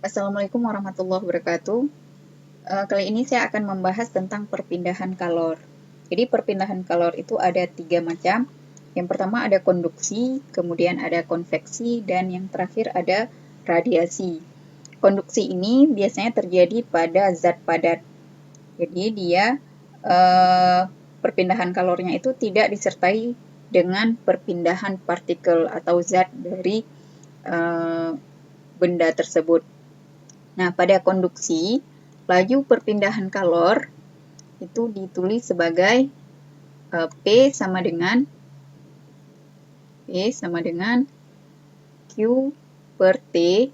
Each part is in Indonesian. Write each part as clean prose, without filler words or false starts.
Assalamualaikum warahmatullahi wabarakatuh. Kali ini saya akan membahas tentang perpindahan kalor. Jadi perpindahan kalor itu ada 3 macam. Yang pertama ada konduksi, kemudian ada konveksi, dan yang terakhir ada radiasi. Konduksi ini biasanya terjadi pada zat padat. Jadi dia perpindahan kalornya itu tidak disertai dengan perpindahan partikel atau zat dari benda tersebut. Nah, pada konduksi, laju perpindahan kalor itu ditulis sebagai P sama dengan Q per T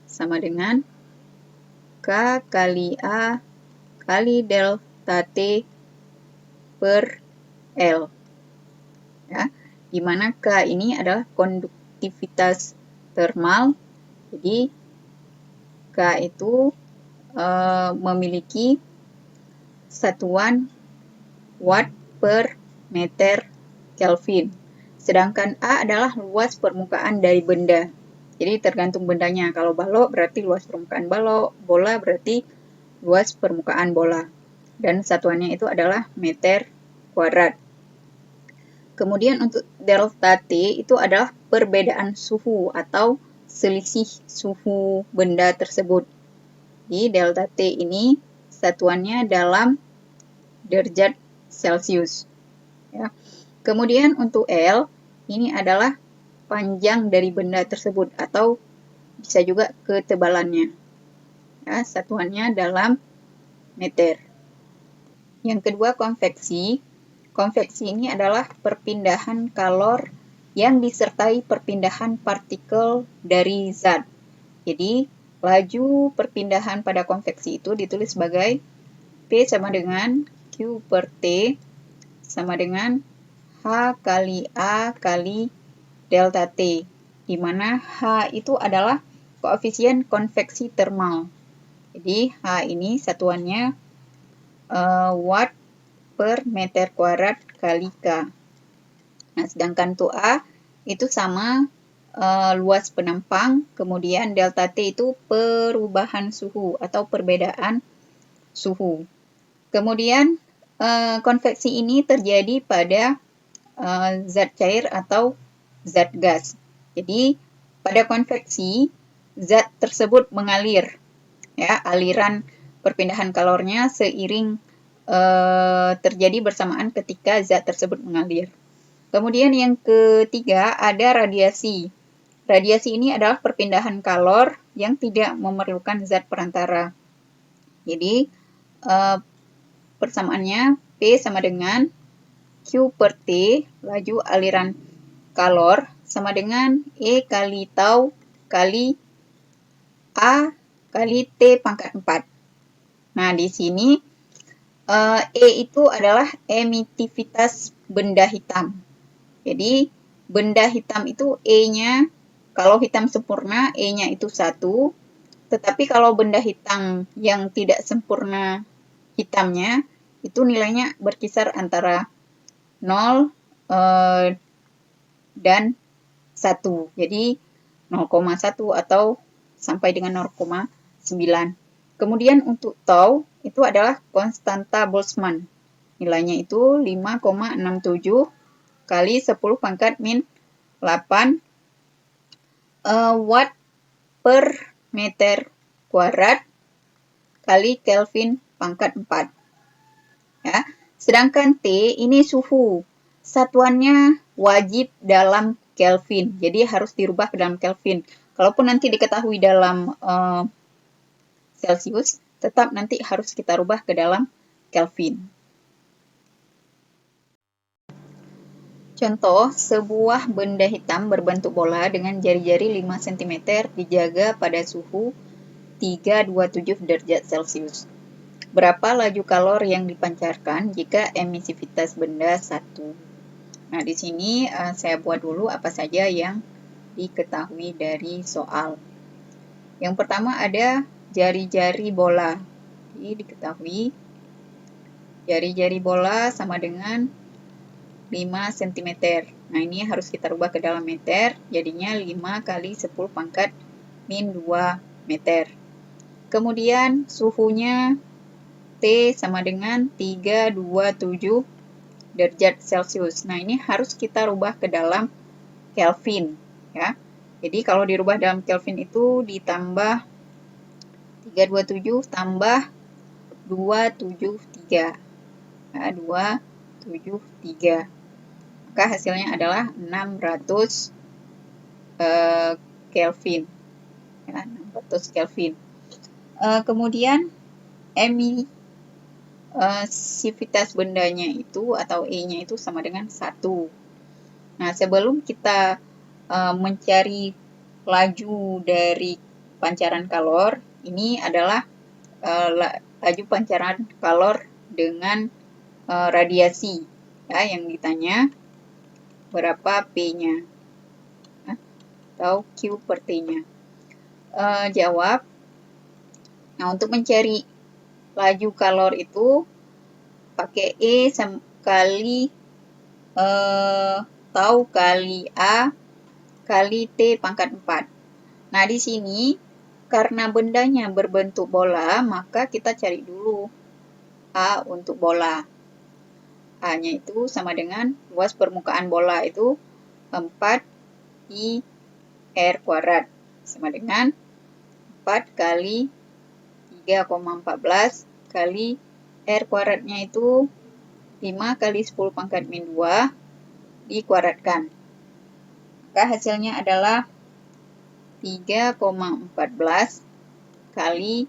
sama dengan K kali A kali delta T per L. Ya, di mana K ini adalah konduktivitas termal. Jadi K itu memiliki satuan watt per meter Kelvin. Sedangkan A adalah luas permukaan dari benda. Jadi tergantung bendanya. Kalau balok berarti luas permukaan balok, bola berarti luas permukaan bola. Dan satuannya itu adalah meter kuadrat. Kemudian untuk delta T itu adalah perbedaan suhu atau selisih suhu benda tersebut. Jadi delta T ini satuannya dalam derajat Celcius. Ya. Kemudian untuk L, ini adalah panjang dari benda tersebut atau bisa juga ketebalannya. Ya, satuannya dalam meter. Yang kedua konveksi. Konveksi ini adalah perpindahan kalor yang disertai perpindahan partikel dari zat. Jadi, laju perpindahan pada konveksi itu ditulis sebagai P sama dengan Q per T sama dengan H kali A kali delta T, di mana H itu adalah koefisien konveksi termal. Jadi, H ini satuannya watt per meter kuadrat kali K. Nah, sedangkan untuk A itu sama luas penampang, kemudian delta T itu perubahan suhu atau perbedaan suhu. Kemudian konveksi ini terjadi pada zat cair atau zat gas. Jadi pada konveksi zat tersebut mengalir, ya, aliran perpindahan kalornya seiring terjadi bersamaan ketika zat tersebut mengalir. Kemudian yang ketiga ada radiasi. Radiasi ini adalah perpindahan kalor yang tidak memerlukan zat perantara. Jadi persamaannya P sama dengan Q per T, laju aliran kalor, sama dengan E kali tau kali A kali T pangkat 4. Nah, di sini E itu adalah emitivitas benda hitam. Jadi, benda hitam itu E-nya, kalau hitam sempurna, E-nya itu 1. Tetapi kalau benda hitam yang tidak sempurna hitamnya, itu nilainya berkisar antara 0 dan 1. Jadi 0,1 atau sampai dengan 0,9. Kemudian untuk tau itu adalah konstanta Boltzmann. Nilainya itu 5,67 kali 10 pangkat min 8 watt per meter kuadrat kali Kelvin pangkat 4. Ya. Sedangkan T ini suhu. Satuannya wajib dalam Kelvin. Jadi harus dirubah ke dalam Kelvin. Kalaupun nanti diketahui dalam Celcius, tetap nanti harus kita rubah ke dalam Kelvin. Contoh, sebuah benda hitam berbentuk bola dengan jari-jari 5 cm dijaga pada suhu 327 derajat Celcius. Berapa laju kalor yang dipancarkan jika emisivitas benda 1? Nah, di sini saya buat dulu apa saja yang diketahui dari soal. Yang pertama ada jari-jari bola. Jadi diketahui jari-jari bola sama dengan 5 cm. Nah, ini harus kita rubah ke dalam meter, jadinya 5 kali 10 pangkat min 2 meter. Kemudian suhunya T sama dengan 327 derajat Celcius. Nah, ini harus kita rubah ke dalam Kelvin, ya. Jadi kalau dirubah dalam Kelvin itu ditambah 327 tambah 273. Nah, 273. Maka hasilnya adalah 600 Kelvin. Ya, 600 Kelvin. Kemudian emisivitas bendanya itu atau E-nya itu sama dengan 1. Nah, sebelum kita mencari laju dari pancaran kalor, ini adalah laju pancaran kalor dengan radiasi, ya, yang ditanya berapa P-nya atau Q per T-nya. Jawab. Nah, untuk mencari laju kalor itu pakai E kali tau kali A kali T pangkat 4. Nah, di sini karena bendanya berbentuk bola, maka kita cari dulu A untuk bola. A-nya itu sama dengan luas permukaan bola itu 4 I R kuadrat. Sama dengan 4 kali 3,14 kali R kuadratnya itu 5 kali 10 pangkat min 2 dikuadratkan. Maka hasilnya adalah 3,14 kali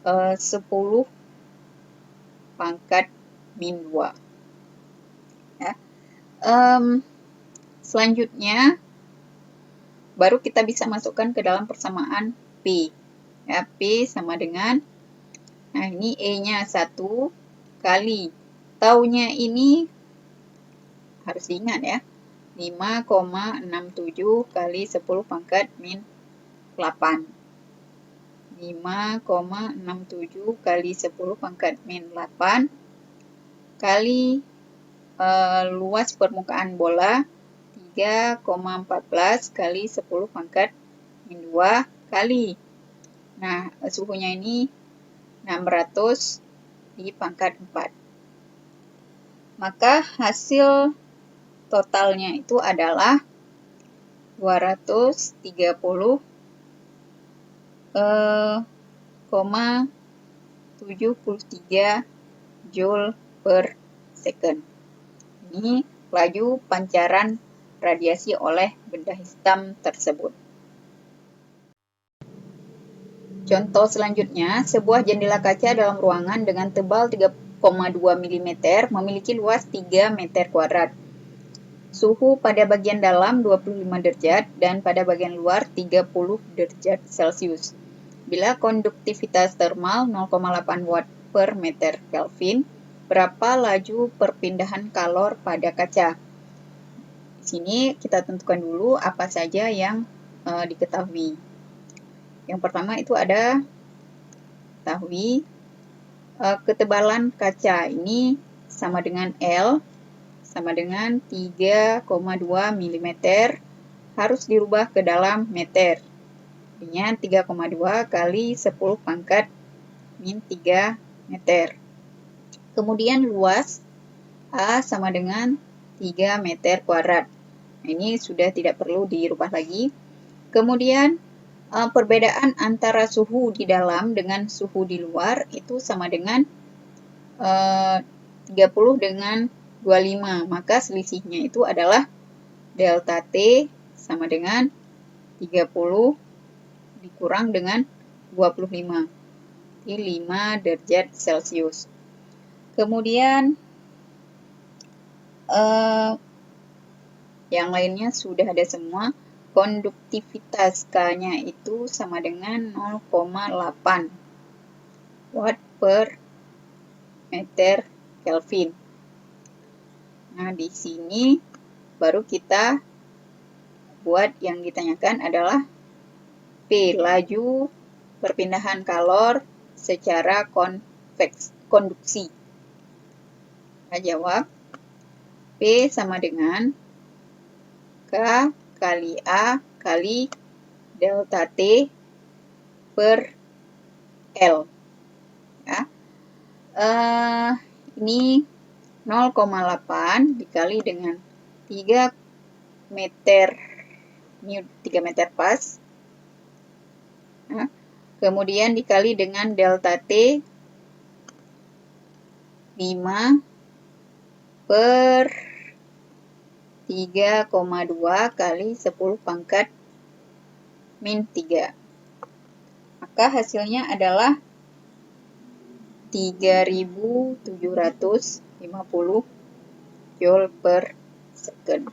10 pangkat min 2. Ya. Selanjutnya, baru kita bisa masukkan ke dalam persamaan P. Ya, P sama dengan, nah ini E-nya 1 kali, taunya ini harus diingat ya, 5,67 kali 10 pangkat min 8. 5,67 kali 10 pangkat min 8 kali luas permukaan bola 3,14 kali 10 pangkat min 2 kali. Nah, suhunya ini 600 di pangkat 4. Maka hasil totalnya itu adalah 230,73 Joule per second. Ini laju pancaran radiasi oleh benda hitam tersebut. Contoh selanjutnya, sebuah jendela kaca dalam ruangan dengan tebal 3,2 mm memiliki luas 3 meter kuadrat. Suhu pada bagian dalam 25 derajat dan pada bagian luar 30 derajat Celcius. Bila konduktivitas termal 0,8 watt per meter Kelvin, berapa laju perpindahan kalor pada kaca? Di sini kita tentukan dulu apa saja yang diketahui. Yang pertama itu ada ketahui ketebalan kaca ini sama dengan L sama dengan 3,2 mm harus dirubah ke dalam meter. Dengan 3,2 kali 10 pangkat min 3 meter. Kemudian luas A sama dengan 3 meter kuadrat. Nah, ini sudah tidak perlu dirubah lagi. Kemudian perbedaan antara suhu di dalam dengan suhu di luar itu sama dengan 30 dengan 25. Maka selisihnya itu adalah delta T sama dengan 30 dikurang dengan 25. Ini 5 derajat Celcius. Kemudian yang lainnya sudah ada semua. Konduktivitas K-nya itu sama dengan 0,8 watt per meter Kelvin. Nah, di sini baru kita buat yang ditanyakan adalah P, laju perpindahan kalor secara konduksi. Nah, jawab P sama dengan K kali A kali delta T per L. Ya. Ini 0,8 dikali dengan 3 meter, ini 3 meter pas. Nah, kemudian dikali dengan delta T 5 per 3,2 kali 10 pangkat min 3. Maka hasilnya adalah 3750 joule per second.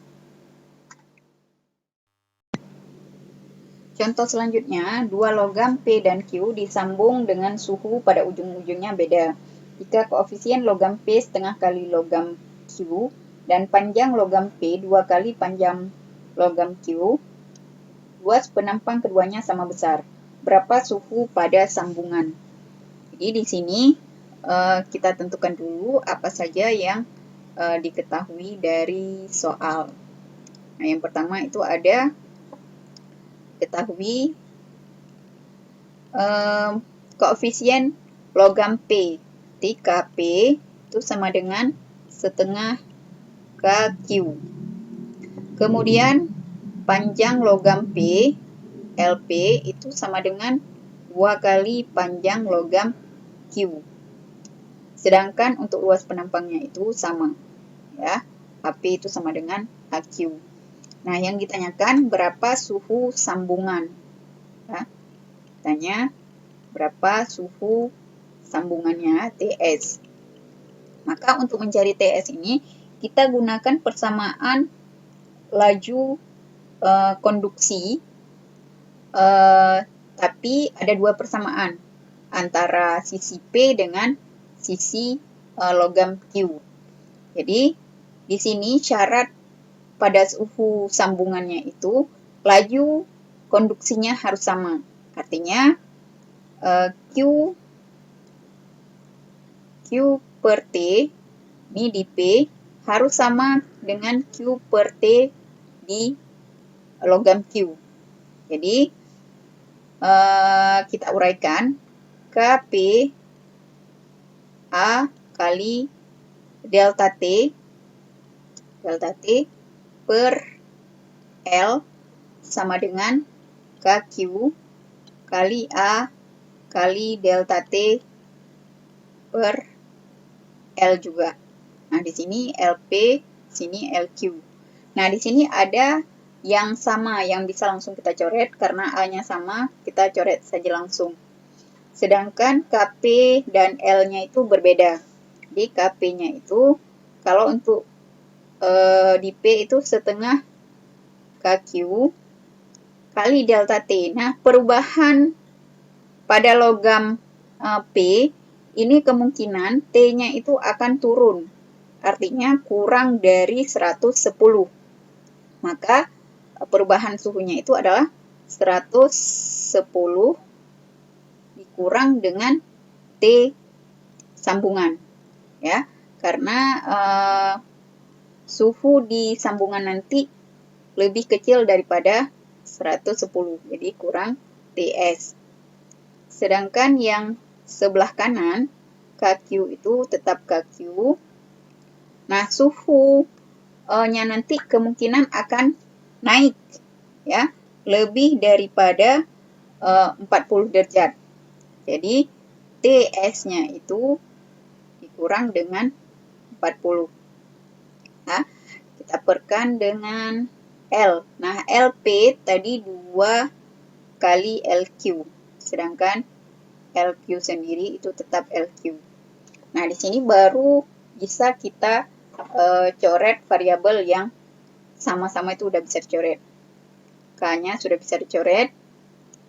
Contoh selanjutnya, dua logam P dan Q disambung dengan suhu pada ujung-ujungnya beda. Jika koefisien logam P setengah kali logam Q dan panjang logam P 2 kali panjang logam Q, luas penampang keduanya sama besar. Berapa suhu pada sambungan? Jadi di sini kita tentukan dulu apa saja yang diketahui dari soal. Nah, yang pertama itu ada ketahui koefisien logam P. Jadi Kp itu sama dengan setengah KQ. Kemudian panjang logam P, LP, itu sama dengan 2 kali panjang logam Q. Sedangkan untuk luas penampangnya itu sama. Ya, HP itu sama dengan HQ. Nah, yang ditanyakan berapa suhu sambungan. Ya, tanya berapa suhu sambungannya, TS. Maka untuk mencari TS ini, kita gunakan persamaan laju konduksi, tapi ada dua persamaan antara sisi P dengan sisi logam Q. Jadi, di sini syarat pada suhu sambungannya itu laju konduksinya harus sama. Artinya Q per T ini di P harus sama dengan Q per T di logam Q. Jadi kita uraikan Kp A kali delta T per L sama dengan KQ kali A kali delta T per L juga. Nah, di sini LP, sini LQ. Nah, di sini ada yang sama, yang bisa langsung kita coret. Karena A-nya sama, kita coret saja langsung. Sedangkan KP dan L-nya itu berbeda. Jadi, KP-nya itu, kalau untuk di P itu setengah KQ kali delta T. Nah, perubahan pada logam P, ini kemungkinan T-nya itu akan turun. Artinya kurang dari 110. Maka perubahan suhunya itu adalah 110 dikurang dengan T sambungan. Ya, karena suhu di sambungan nanti lebih kecil daripada 110. Jadi kurang TS. Sedangkan yang sebelah kanan, KQ itu tetap KQ. Nah, suhunya nanti kemungkinan akan naik, ya, lebih daripada 40 derajat. Jadi, TS-nya itu dikurang dengan 40. Nah, kita perkan dengan L. Nah, LP tadi 2 kali LQ. Sedangkan LQ sendiri itu tetap LQ. Nah, di sini baru bisa kita coret variabel yang sama-sama itu udah bisa dicoret. K-nya sudah bisa dicoret,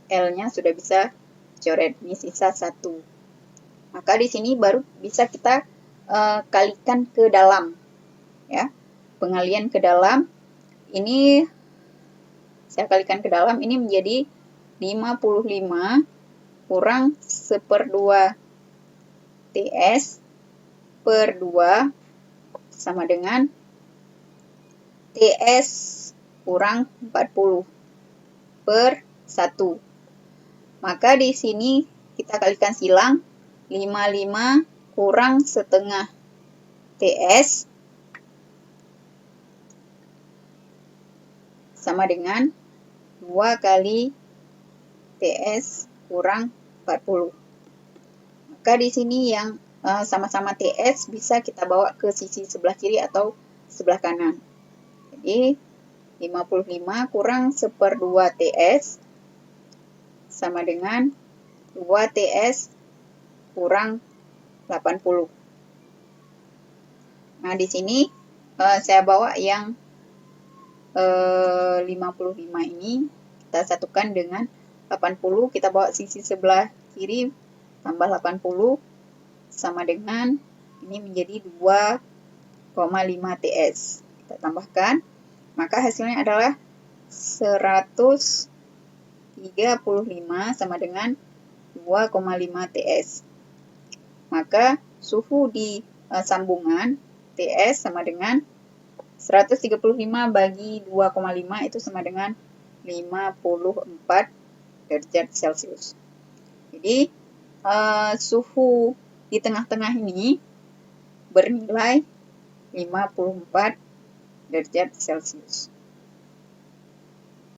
L-nya sudah bisa dicoret. Ini sisa 1. Maka di sini baru bisa kita kalikan ke dalam. Ya, pengalian ke dalam. Ini saya kalikan ke dalam, ini menjadi 55 kurang 1/2 TS per 2 sama dengan TS kurang 40 per 1. Maka di sini kita kalikan silang 55 kurang setengah TS sama dengan 2 kali TS kurang 40. Maka di sini yang sama-sama TS bisa kita bawa ke sisi sebelah kiri atau sebelah kanan. Jadi 55 kurang 1/2 TS sama dengan 2 TS kurang 80. Nah, di sini saya bawa yang 55 ini kita satukan dengan 80, kita bawa sisi sebelah kiri tambah 80 sama dengan ini menjadi 2,5 TS. Kita tambahkan, maka hasilnya adalah 135 sama dengan 2,5 TS. Maka suhu di sambungan TS sama dengan 135 bagi 2,5 itu sama dengan 54 derajat Celcius. Jadi, suhu di tengah-tengah ini bernilai 54 derajat Celcius.